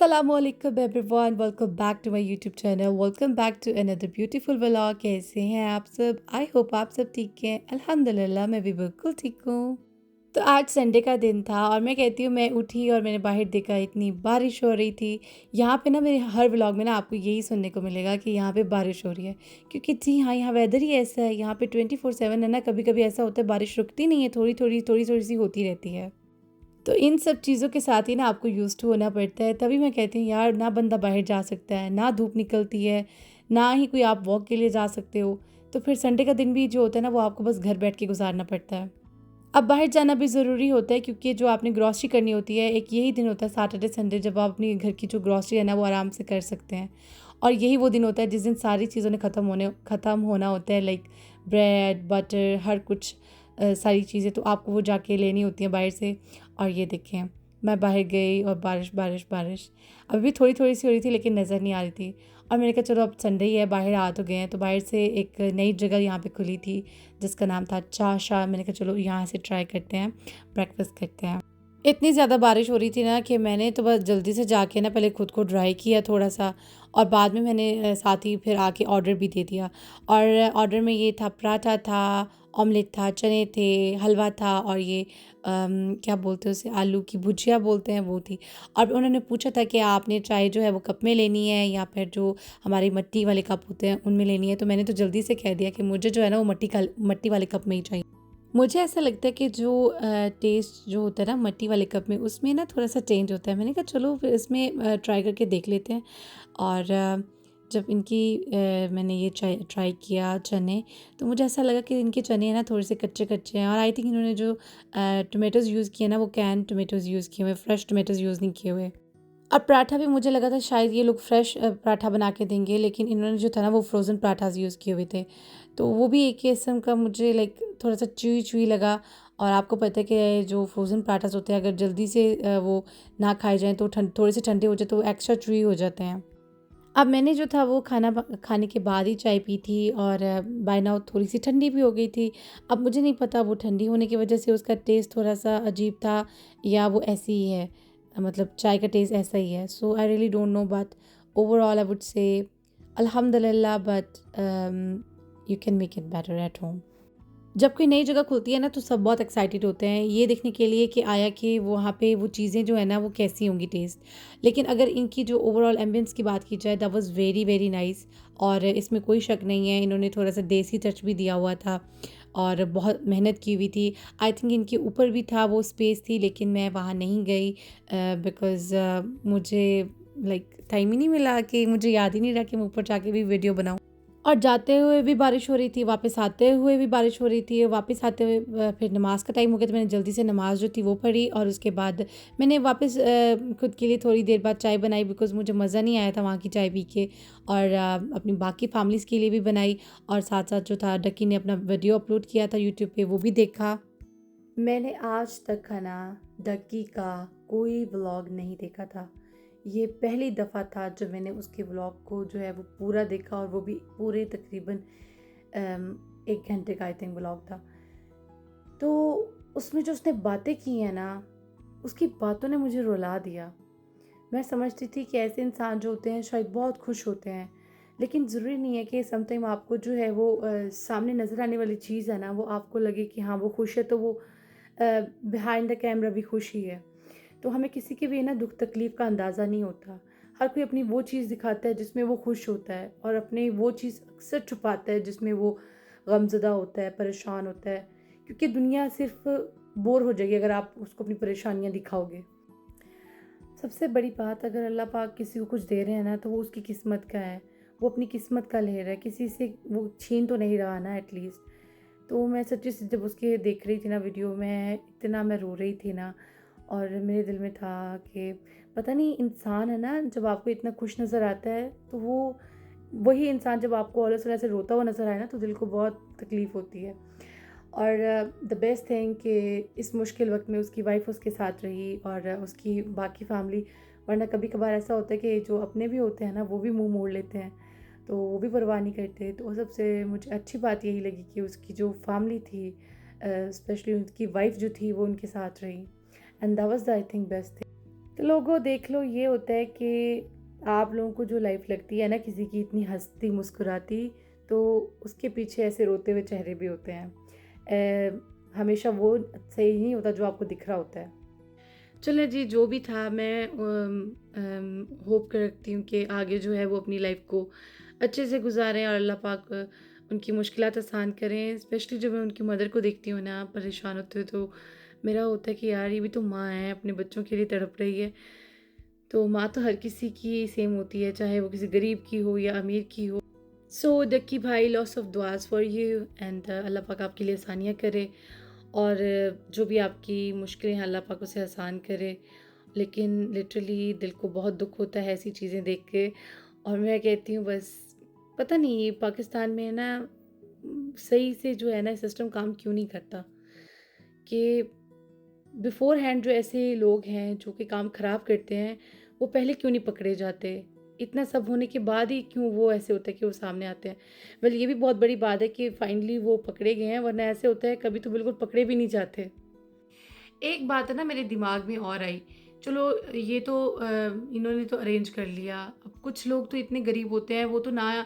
Assalamualaikum everyone, welcome back to my YouTube channel. Welcome back to another beautiful vlog. कैसे हैं आप सब? I hope आप सब ठीक हैं। अल्हम्दुलिल्लाह मैं भी बिल्कुल ठीक हूँ। तो आज संडे का दिन था और मैं कहती हूँ मैं उठी और मैंने बाहर देखा इतनी बारिश हो रही थी। यहाँ पे ना मेरे हर व्लॉग में ना आपको यही सुनने को मिलेगा कि यहाँ पे बारिश हो रही है, क्योंकि जी हाँ, यहाँ वेदर ही ऐसा है। यहाँ पे 24/7 है ना, कभी कभी ऐसा होता है बारिश रुकती नहीं है, थोड़ी थोड़ी सी होती रहती है। तो इन सब चीज़ों के साथ ही ना आपको यूज़ टू होना पड़ता है। तभी मैं कहती हूँ यार, ना बंदा बाहर जा सकता है, ना धूप निकलती है, ना ही कोई आप वॉक के लिए जा सकते हो। तो फिर संडे का दिन भी जो होता है ना, वो आपको बस घर बैठ के गुजारना पड़ता है। अब बाहर जाना भी ज़रूरी होता है, क्योंकि जो आपने ग्रॉसरी करनी होती है, एक यही दिन होता है सैटरडे संडे, जब आप अपनी घर की जो ग्रॉसरी है ना वो आराम से कर सकते हैं। और यही वो दिन होता है जिस दिन सारी चीज़ों ने ख़त्म होना होता है, लाइक ब्रेड बटर हर कुछ, सारी चीज़ें तो आपको वो जाके लेनी होती हैं बाहर से। और ये देखें, मैं बाहर गई और बारिश बारिश बारिश अभी भी थोड़ी थोड़ी सी हो रही थी, लेकिन नज़र नहीं आ रही थी। और मैंने कहा चलो अब संडे ही है, बाहर आ तो गए हैं। तो बाहर से एक नई जगह यहाँ पे खुली थी जिसका नाम था चाशा। मैंने कहा चलो यहाँ से ट्राई करते हैं, ब्रेकफास्ट करते हैं। इतनी ज़्यादा बारिश हो रही थी ना कि मैंने तो बस जल्दी से जाके ना पहले खुद को ड्राई किया थोड़ा सा, और बाद में मैंने साथ ही फिर आके ऑर्डर भी दे दिया। और ऑर्डर में ये था, पराठा था, ऑमलेट था, चने थे, हलवा था, और ये क्या बोलते हैं उसे, आलू की भुजिया बोलते हैं, वो थी। और उन्होंने पूछा था कि आपने चाय जो है वो कप में लेनी है या फिर जो हमारे मिट्टी वाले कप होते हैं उनमें लेनी है। तो मैंने तो जल्दी से कह दिया कि मुझे जो है ना वो मट्टी वाले कप में ही चाहिए। मुझे ऐसा लगता है कि जो टेस्ट जो होता है ना मट्टी वाले कप में, उसमें ना थोड़ा-सा चेंज होता है। मैंने कहा चलो फिर इसमें ट्राई करके देख लेते हैं। और जब इनकी मैंने ये ट्राई किया चने, तो मुझे ऐसा लगा कि इनके चने हैं ना थोड़े से कच्चे-कच्चे हैं। और आई थिंक इन्होंने जो टोमेटोज़ यूज़ किए ना, वो कैन टोमेटोज़ यूज़ किए हुए, फ्रेश टोमेटोज़ यूज़ नहीं किए हुए। और पराठा भी मुझे लगा था शायद ये लोग फ्रेश पराठा बना के देंगे, लेकिन इन्होंने जो था ना वो फ्रोज़न पराठास यूज़ किए हुए थे। तो वो भी एक किस्म का मुझे लाइक थोड़ा-सा च्यूई-च्यूई लगा। और आपको पता है कि जो फ्रोज़न पराठास होते हैं, अगर जल्दी से वो ना खाए जाएँ तो थोड़े से ठंडे हो जाए तो वो एक्स्ट्रा च्यूई हो जाते हैं। अब मैंने जो था वो खाने के बाद ही चाय पी थी, और बाय नाउ थोड़ी-सी ठंडी भी हो गई थी। अब मुझे नहीं पता वो ठंडी होने की वजह से उसका टेस्ट थोड़ा-सा अजीब था, या वो ऐसी ही है, मतलब चाय का टेस्ट ऐसा ही है। So I really don't know, but overall I would say अल्हम्दुलिल्लाह, but you can make it better at home. जब कोई नई जगह खुलती है ना, तो सब बहुत एक्साइटेड होते हैं ये देखने के लिए कि आया कि वहाँ पे वो चीज़ें जो है ना वो कैसी होंगी टेस्ट। लेकिन अगर इनकी जो ओवरऑल एम्बियंस की बात की जाए, that was very very nice. और इसमें कोई शक नहीं है, इन्होंने थोड़ा सा देसी टच भी दिया हुआ था और बहुत मेहनत की हुई थी। आई थिंक इनके ऊपर भी था वो स्पेस थी, लेकिन मैं वहाँ नहीं गई बिकॉज़ मुझे लाइक टाइम ही नहीं मिला, कि मुझे याद ही नहीं रहा कि मैं ऊपर जाके भी वीडियो बनाऊँ। और जाते हुए भी बारिश हो रही थी, वापस आते हुए भी बारिश हो रही थी। वापस आते हुए फिर नमाज़ का टाइम हो गया, तो मैंने जल्दी से नमाज़ जो थी वो पढ़ी, और उसके बाद मैंने वापस खुद के लिए थोड़ी देर बाद चाय बनाई, बिकॉज़ मुझे मज़ा नहीं आया था वहाँ की चाय पी के। और अपनी बाकी फैमिलीज़ के लिए भी बनाई, और साथ-साथ जो था डक्की ने अपना वीडियो अपलोड किया था यूट्यूब पे, वो भी देखा। मैंने आज तक है ना डक्की का कोई व्लॉग नहीं देखा था। ये पहली दफ़ा था जब मैंने उसके व्लॉग को जो है वो पूरा देखा, और वो भी पूरे तकरीबन 1 घंटे का आई थिंक व्लॉग था। तो उसमें जो उसने बातें की हैं ना, उसकी बातों ने मुझे रुला दिया। मैं समझती थी कि ऐसे इंसान जो होते हैं शायद बहुत खुश होते हैं, लेकिन ज़रूरी नहीं है कि समटाइम आपको जो है वो सामने नज़र आने वाली चीज़ है ना, वो आपको लगे कि हाँ वो खुश है, तो वो बिहाइंड द कैमरा भी खुश ही है। तो हमें किसी के भी ना दुख तकलीफ़ का अंदाज़ा नहीं होता। हर कोई अपनी वो चीज़ दिखाता है जिसमें वो खुश होता है, और अपनी वो चीज़ अक्सर छुपाता है जिसमें वो गमज़दा होता है, परेशान होता है। क्योंकि दुनिया सिर्फ़ बोर हो जाएगी अगर आप उसको अपनी परेशानियाँ दिखाओगे। सबसे बड़ी बात, अगर अल्लाह पाक किसी को कुछ दे रहे हैं ना, तो वो उसकी किस्मत का है। वो अपनी किस्मत का ले रहा है, किसी से वो छीन तो नहीं रहा ना एटलीस्ट। तो मैं सच्ची से जब उसके देख रही थी ना वीडियो में, इतना मैं रो रही थी ना, और मेरे दिल में था कि पता नहीं, इंसान है ना, जब आपको इतना खुश नज़र आता है, तो वो वही इंसान जब आपको ऑल ऑफ सडन ऐसे रोता हुआ नज़र आए ना, तो दिल को बहुत तकलीफ़ होती है। और द बेस्ट थिंग कि इस मुश्किल वक्त में उसकी वाइफ उसके साथ रही, और उसकी बाकी फैमिली। वरना कभी कभार ऐसा होता है कि जो अपने भी होते हैं ना, वो भी मुंह मोड़ लेते हैं, तो वो भी परवाह नहीं करते। तो वो सबसे मुझे अच्छी बात यही लगी कि उसकी जो फैमिली थी, स्पेशली उसकी वाइफ जो थी, वो उनके साथ रही। And that was the I think best thing. तो लोगों देख लो, ये होता है कि आप लोगों को जो लाइफ लगती है ना किसी की इतनी हंसती मुस्कुराती, तो उसके पीछे ऐसे रोते हुए चेहरे भी होते हैं। हमेशा वो सही नहीं होता जो आपको दिख रहा होता है। चलें जी, जो भी था, मैं होप कर रखती हूँ कि आगे जो है वो अपनी लाइफ को अच्छे से गुजारें और अल्लाह पाक उनकी मुश्किलात आसान करें। स्पेशली जब मैं उनकी मदर को देखती हूँ ना परेशान होते हुए, तो मेरा होता है कि यार ये भी तो माँ है, अपने बच्चों के लिए तड़प रही है। तो माँ तो हर किसी की सेम होती है, चाहे वो किसी गरीब की हो या अमीर की हो। सो डक्की भाई, लॉट्स ऑफ दुआस फॉर यू एंड अल्लाह पाक आपके लिए आसानियाँ करे, और जो भी आपकी मुश्किलें हैं अल्लाह पाक उसे आसान करे। लेकिन लिटरली दिल को बहुत दुख होता है ऐसी चीज़ें देख के, और मैं कहती हूँ बस पता नहीं ये पाकिस्तान में है ना, सही से जो है ना सिस्टम काम क्यों नहीं करता, कि बिफ़ोर हैंड जो ऐसे लोग हैं जो कि काम ख़राब करते हैं, वो पहले क्यों नहीं पकड़े जाते? इतना सब होने के बाद ही क्यों वो ऐसे होता है कि वो सामने आते हैं? वेल ये भी बहुत बड़ी बात है कि फाइनली वो पकड़े गए हैं, वरना ऐसे होता है कभी तो बिल्कुल पकड़े भी नहीं जाते। एक बात है ना मेरे दिमाग में और आई, चलो ये तो इन्होंने तो अरेंज कर लिया, अब कुछ लोग तो इतने गरीब होते हैं वो तो ना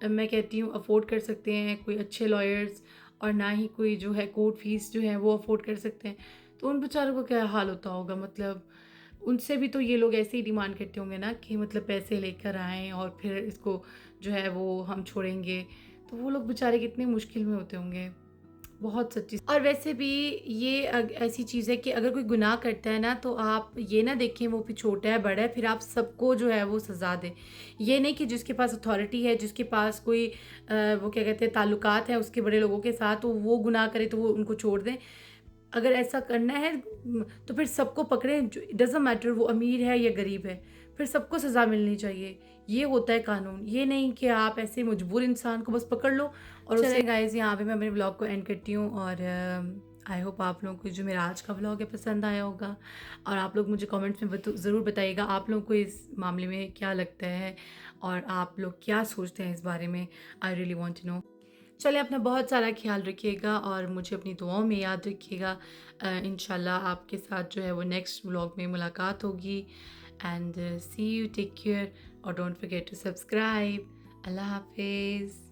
मैं कहती हूँ अफ़ोर्ड कर सकते हैं कोई अच्छे लॉयर्स, और ना ही कोई जो है कोर्ट फ़ीस जो है वो अफ़ोर्ड कर सकते हैं। तो उन बेचारों को क्या हाल होता होगा, मतलब उनसे भी तो ये लोग ऐसे ही डिमांड करते होंगे ना कि मतलब पैसे लेकर आएँ और फिर इसको जो है वो हम छोड़ेंगे। तो वो लोग बेचारे कितने मुश्किल में होते होंगे। बहुत सच्ची। और वैसे भी ये ऐसी चीज़ है कि अगर कोई गुनाह करता है ना, तो आप ये ना देखें वो भी छोटा है बड़ा है, फिर आप सबको जो है वो सज़ा दें। ये नहीं कि जिसके पास अथॉरिटी है, जिसके पास कोई वो क्या कहते हैं ताल्लुकात हैं उसके बड़े लोगों के साथ, तो वो गुनाह करे तो वो उनको छोड़ दें। अगर ऐसा करना है तो फिर सबको पकड़ें, जो डज़न्ट मैटर वो अमीर है या गरीब है, फिर सबको सज़ा मिलनी चाहिए। ये होता है कानून, ये नहीं कि आप ऐसे मजबूर इंसान को बस पकड़ लो और चलें उसे। गाइज़, यहाँ पे मैं अपने व्लॉग को एंड करती हूँ, और आई होप आप लोगों को जो मेरा आज का व्लॉग है पसंद आया होगा, और आप लोग मुझे कमेंट्स में ज़रूर बताइएगा आप लोगों को इस मामले में क्या लगता है और आप लोग क्या सोचते हैं इस बारे में। I really want to know. चलिए, अपना बहुत सारा ख़्याल रखिएगा और मुझे अपनी दुआओं में याद रखिएगा। इंशाल्लाह आपके साथ जो है वो नेक्स्ट व्लॉग में मुलाकात होगी, and see you, take care, और डोंट फॉरगेट टू सब्सक्राइब। अल्लाह हाफ़िज़।